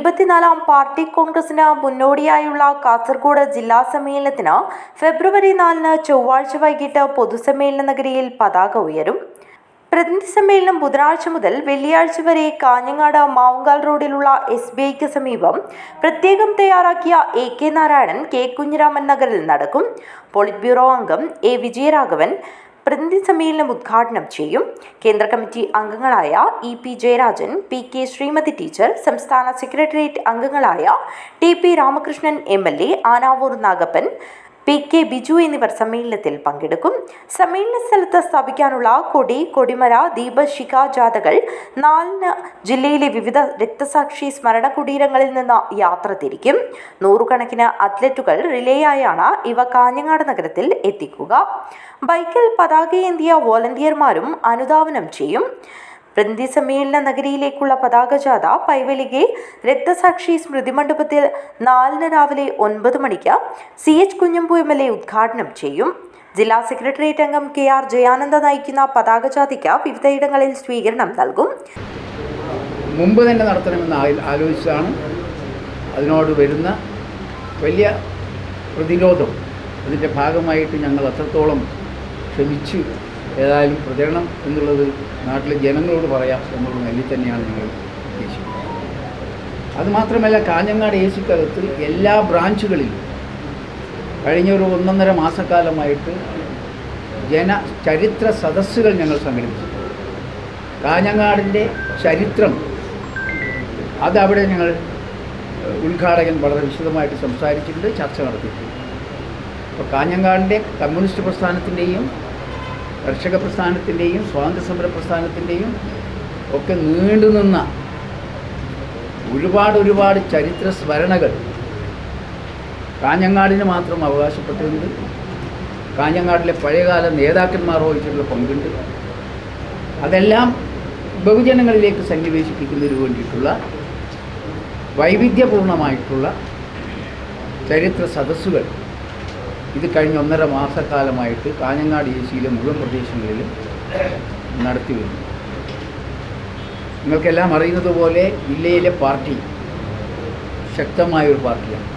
ഇരുപത്തിനാലാം പാർട്ടി കോൺഗ്രസിന് മുന്നോടിയായുള്ള കാസർഗോഡ് ജില്ലാ സമ്മേളനത്തിന് ഫെബ്രുവരി 4 ചൊവ്വാഴ്ച വൈകിട്ട് പൊതുസമ്മേളന നഗരിയിൽ പതാക ഉയരും. പ്രതിനിധി സമ്മേളനം ബുധനാഴ്ച മുതൽ വെള്ളിയാഴ്ച വരെ കാഞ്ഞങ്ങാട് മാവുങ്കാൽ റോഡിലുള്ള SBIക്ക് സമീപം പ്രത്യേകം തയ്യാറാക്കിയ AK നാരായണൻ K കുഞ്ഞിരാമൻ നഗറിൽ നടക്കും. പോളിറ്റ് ബ്യൂറോ അംഗം A വിജയരാഘവൻ പ്രതിനിധി സമ്മേളനം ഉദ്ഘാടനം ചെയ്യും. കേന്ദ്ര കമ്മിറ്റി അംഗങ്ങളായ EP Jayarajan, PK Shrimati teacher, സംസ്ഥാന സെക്രട്ടേറിയറ്റ് അംഗങ്ങളായ TP Ramakrishnan MLA, Anavoor Nagappan, PK Biju എന്നിവർ സമ്മേളനത്തിൽ പങ്കെടുക്കും. സമ്മേളന സ്ഥലത്ത് സ്ഥാപിക്കാനുള്ള കൊടി, കൊടിമര, ദീപശിഖ ജാഥകൾ 4 ജില്ലയിലെ വിവിധ രക്തസാക്ഷി സ്മരണ കുടീരങ്ങളിൽ നിന്ന് യാത്ര തിരിക്കും. നൂറുകണക്കിന് അത്ലറ്റുകൾ റിലേയായാണ് ഇവ കാഞ്ഞങ്ങാട് നഗരത്തിൽ എത്തിക്കുക. ബൈക്കിൽ പതാകയേന്തിയ വോളണ്ടിയർമാരും അനുധാവനം ചെയ്യും. പ്രതിനിധി സമ്മേളന നഗരിയിലേക്കുള്ള പതാക ജാഥ പൈവലികെ രക്തസാക്ഷി സ്മൃതി മണ്ഡപത്തിൽ 4 രാവിലെ 9 മണിക്ക് CH കുഞ്ഞമ്പു MLA ഉദ്ഘാടനം ചെയ്യും. ജില്ലാ സെക്രട്ടേറിയറ്റ് അംഗം KR ജയാനന്ദ നയിക്കുന്ന പതാക ജാഥയ്ക്ക് വിവിധയിടങ്ങളിൽ സ്വീകരണം നൽകും. മുമ്പ് തന്നെ നടത്തണമെന്ന് ആലോചിച്ചാണ് അതിനോട് വരുന്ന വലിയ പ്രതിരോധം. അതിൻ്റെ ഭാഗമായിട്ട് ഞങ്ങൾ അത്രത്തോളം ശ്രമിച്ചു. ഏതായാലും പ്രചരണം എന്നുള്ളത് നാട്ടിലെ ജനങ്ങളോട് പറയാം എന്നുള്ള നിലയിൽ തന്നെയാണ് ഞങ്ങൾ ഉദ്ദേശിക്കുന്നത്. അതുമാത്രമല്ല, കാഞ്ഞങ്ങാട് ACക്കകത്ത് എല്ലാ ബ്രാഞ്ചുകളിലും കഴിഞ്ഞ ഒരു 1.5 മാസക്കാലമായിട്ട് ചരിത്ര സദസ്സുകൾ ഞങ്ങൾ സംഘടിപ്പിച്ചു. കാഞ്ഞങ്ങാടിൻ്റെ ചരിത്രം അതവിടെ ഞങ്ങൾ ഉദ്ഘാടകൻ വളരെ വിശദമായിട്ട് സംസാരിച്ചിട്ടുണ്ട്, ചർച്ച നടത്തിയിട്ടുണ്ട്. അപ്പോൾ കാഞ്ഞങ്ങാടിൻ്റെ കമ്മ്യൂണിസ്റ്റ് പ്രസ്ഥാനത്തിൻ്റെയും കർഷക പ്രസ്ഥാനത്തിൻ്റെയും സ്വാതന്ത്ര്യസമര പ്രസ്ഥാനത്തിൻ്റെയും ഒക്കെ നീണ്ടുനിന്ന ഒരുപാട് ചരിത്ര സ്മരണകൾ കാഞ്ഞങ്ങാടിന് മാത്രം അവകാശപ്പെട്ടിട്ടുണ്ട്. കാഞ്ഞങ്ങാടിലെ പഴയകാല നേതാക്കന്മാർ വഹിച്ചിട്ടുള്ള പങ്കുണ്ട്. അതെല്ലാം ബഹുജനങ്ങളിലേക്ക് സന്നിവേശിപ്പിക്കുന്നതിന് വേണ്ടിയിട്ടുള്ള വൈവിധ്യപൂർണമായിട്ടുള്ള ചരിത്ര സദസ്സുകൾ ഇത് കഴിഞ്ഞ 1.5 മാസക്കാലമായിട്ട് കാഞ്ഞങ്ങാട് ACയിലെ മുഴുവൻ പ്രദേശങ്ങളിലും നടത്തി വരുന്നു. നിങ്ങൾക്കെല്ലാം അറിയുന്നത് പോലെ ജില്ലയിലെ പാർട്ടി ശക്തമായൊരു പാർട്ടിയാണ്.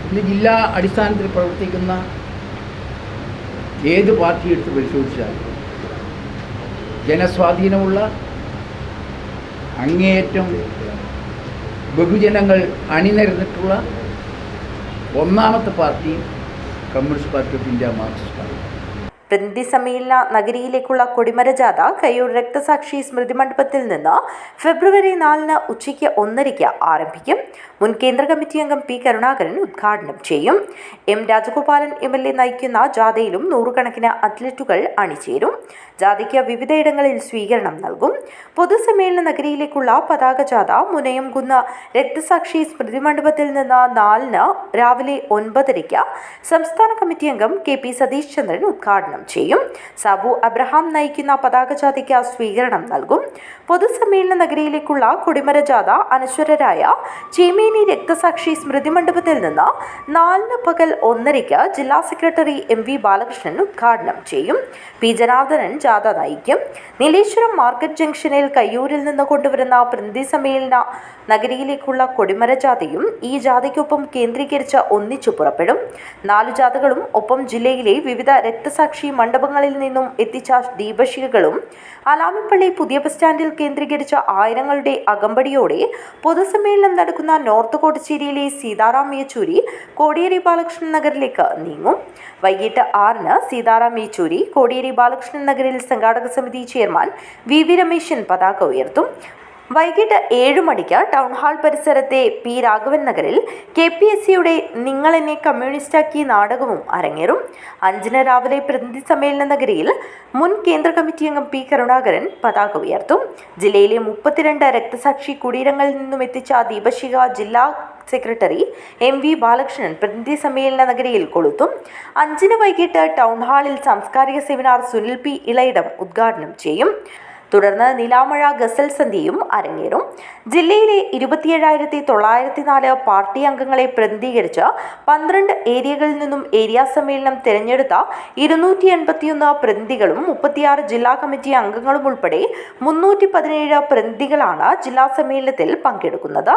ഇന്ന് ജില്ലാ അടിസ്ഥാനത്തിൽ പ്രവർത്തിക്കുന്ന ഏത് പാർട്ടി എടുത്ത് പരിശോധിച്ചാലും ജനസ്വാധീനമുള്ള അങ്ങേയറ്റം ബഹുജനങ്ങൾ അണിനിരന്നിട്ടുള്ള ഒന്നാമത്തെ party communist party of India, Marxist party. പ്രതിനിധി സമ്മേളന നഗരിയിലേക്കുള്ള കൊടിമര ജാഥ കയ്യൂർ രക്തസാക്ഷി സ്മൃതി മണ്ഡപത്തിൽ നിന്ന് ഫെബ്രുവരി 4 ഉച്ചയ്ക്ക് 1:30 ആരംഭിക്കും. മുൻ കേന്ദ്ര കമ്മിറ്റി അംഗം P കരുണാകരൻ ഉദ്ഘാടനം ചെയ്യും. M രാജഗോപാലൻ MLA നയിക്കുന്ന ജാഥയിലും നൂറുകണക്കിന് അത്ലറ്റുകൾ അണിചേരും. ജാഥയ്ക്ക് വിവിധയിടങ്ങളിൽ സ്വീകരണം നൽകും. പൊതുസമ്മേളന നഗരിയിലേക്കുള്ള പതാക ജാഥ മുനയംകുന്ന് രക്തസാക്ഷി സ്മൃതി മണ്ഡപത്തിൽ നിന്ന് 4 രാവിലെ 9:30 സംസ്ഥാന കമ്മിറ്റി അംഗം KP സതീഷ് ചന്ദ്രൻ ഉദ്ഘാടനം ചെയ്യും. സാബു അബ്രഹാം നയിക്കുന്ന പതാക ജാഥയ്ക്ക് സ്വീകരണം നൽകും. പൊതുസമ്മേളന നഗരിയിലേക്കുള്ള കൊടിമര ജാഥ അനശ്വരരായ ചീമേനി രക്തസാക്ഷി സ്മൃതി മണ്ഡപത്തിൽ നിന്ന് 4 പകൽ 1:30 ജില്ലാ സെക്രട്ടറി MV ബാലകൃഷ്ണൻ ഉദ്ഘാടനം ചെയ്യും. P ജനാർദ്ദനൻ ജാഥ നയിക്കും. നീലേശ്വരം മാർക്കറ്റ് ജംഗ്ഷനിൽ കയ്യൂരിൽ നിന്ന് കൊണ്ടുവരുന്ന പ്രതിനിധി സമ്മേളന നഗരിയിലേക്കുള്ള കൊടിമര ജാഥയും ഈ ജാഥയ്ക്കൊപ്പം കേന്ദ്രീകരിച്ച് ഒന്നിച്ചു പുറപ്പെടും. 4 ജാഥകളും ഒപ്പം ജില്ലയിലെ വിവിധ രക്തസാക്ഷി മണ്ഡപങ്ങളിൽ നിന്നും എത്തിച്ച ദീപശിഖകളും അലാമിപ്പള്ളി പുതിയ ബസ് സ്റ്റാൻഡിൽ കേന്ദ്രീകരിച്ച ആയിരങ്ങളുടെ അകമ്പടിയോടെ പൊതുസമ്മേളനം നടക്കുന്ന നോർത്ത് കോട്ടച്ചേരിയിലെ സീതാറാം യെച്ചൂരി കോടിയേരി ബാലകൃഷ്ണൻ നഗറിലേക്ക് നീങ്ങും. വൈകിട്ട് 6 സീതാറാം യെച്ചൂരി കോടിയേരി ബാലകൃഷ്ണൻ നഗറിൽ സംഘാടക സമിതി ചെയർമാൻ VV രമേശൻ പതാക ഉയർത്തും. വൈകിട്ട് 7 മണിക്ക് ടൗൺ ഹാൾ പരിസരത്തെ P രാഘവൻ നഗറിൽ KPSCയുടെ നിങ്ങൾ എന്നെ കമ്മ്യൂണിസ്റ്റാക്കി നാടകവും അരങ്ങേറും. 5 രാവിലെ പ്രതിനിധി സമ്മേളന നഗരിയിൽ മുൻ കേന്ദ്ര കമ്മിറ്റി അംഗം P കരുണാകരൻ പതാക ഉയർത്തും. ജില്ലയിലെ 32 രക്തസാക്ഷി കുടീരങ്ങളിൽ നിന്നും എത്തിച്ച ദീപശിഖ ജില്ലാ സെക്രട്ടറി MV ബാലകൃഷ്ണൻ പ്രതിനിധി സമ്മേളന നഗരിയിൽ കൊളുത്തും. 5 വൈകിട്ട് ടൗൺ ഹാളിൽ സാംസ്കാരിക സെമിനാർ സുനിൽ P ഇളയിടം ഉദ്ഘാടനം ചെയ്യും. തുടർന്ന് നിലാമഴ ഗസൽ സന്ധ്യയും അരങ്ങേറും. ജില്ലയിലെ 27,904 പാർട്ടി അംഗങ്ങളെ പ്രതിനിധീകരിച്ച് 12 ഏരിയകളിൽ നിന്നും ഏരിയ സമ്മേളനം തിരഞ്ഞെടുത്ത 281 പ്രതിനിധികളും 36 ജില്ലാ കമ്മിറ്റി അംഗങ്ങളും ഉൾപ്പെടെ 317 പ്രതിനിധികളാണ് ജില്ലാ സമ്മേളനത്തിൽ പങ്കെടുക്കുന്നത്.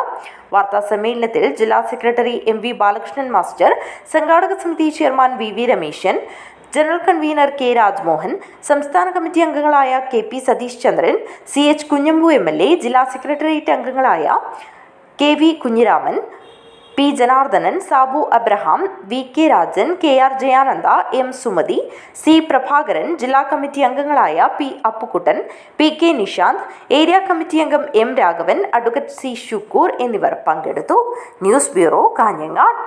വാർത്താ സമ്മേളനത്തിൽ ജില്ലാ സെക്രട്ടറി MV ബാലകൃഷ്ണൻ മാസ്റ്റർ, സംഘാടക സമിതി chairman VV Rameshan, general convener K Rajmohan, സംസ്ഥാന കമ്മിറ്റി അംഗങ്ങളായ KP Satheesh Chandran, CH Kunhambu MLA, ജില്ലാ സെക്രട്ടേറിയറ്റ് അംഗങ്ങളായ KV Kunhiraman, P Janardhanan, Sabu Abraham, VK Rajan, KR Jayananda, M Sumathi, C Prabhakaran, ജില്ലാ കമ്മിറ്റി അംഗങ്ങളായ P Appukuttan, PK Nishanth, area committee അംഗം M Raghavan, advocate C Shukoor എന്നിവർ പങ്കെടുത്തു. News bureau, Kanhangad.